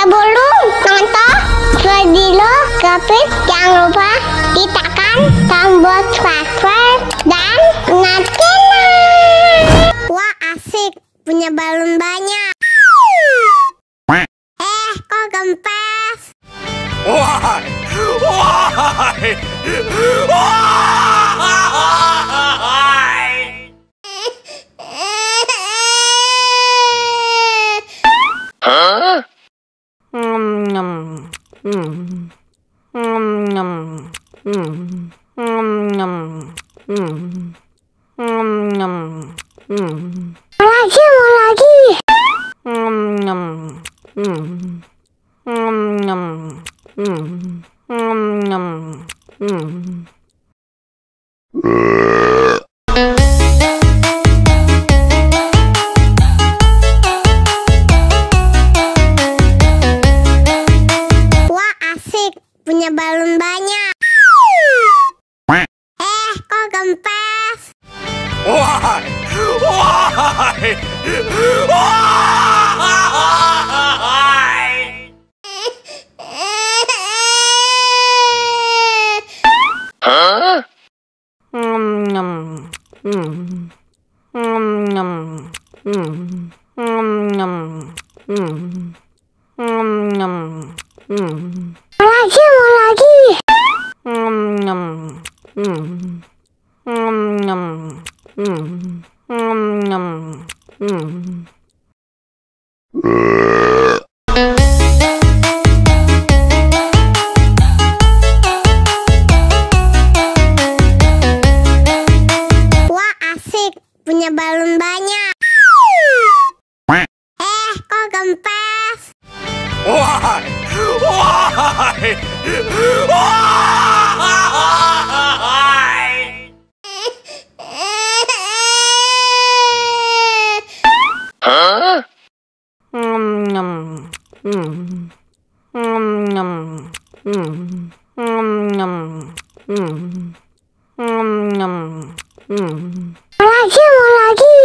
Sebelum nonton video Gavin, jangan lupa tekan tombol subscribe dan nyalakan. Wah, asik, punya balon banyak. Kok Kempes? Why? Huh? Mau lagi. Wah, asik, punya balon banyak. Kok Kempes? Why? Huh? Mau lagi. Wah, asik, punya balon banyak. Kok Kempes? Why? Huh? Mau lagi.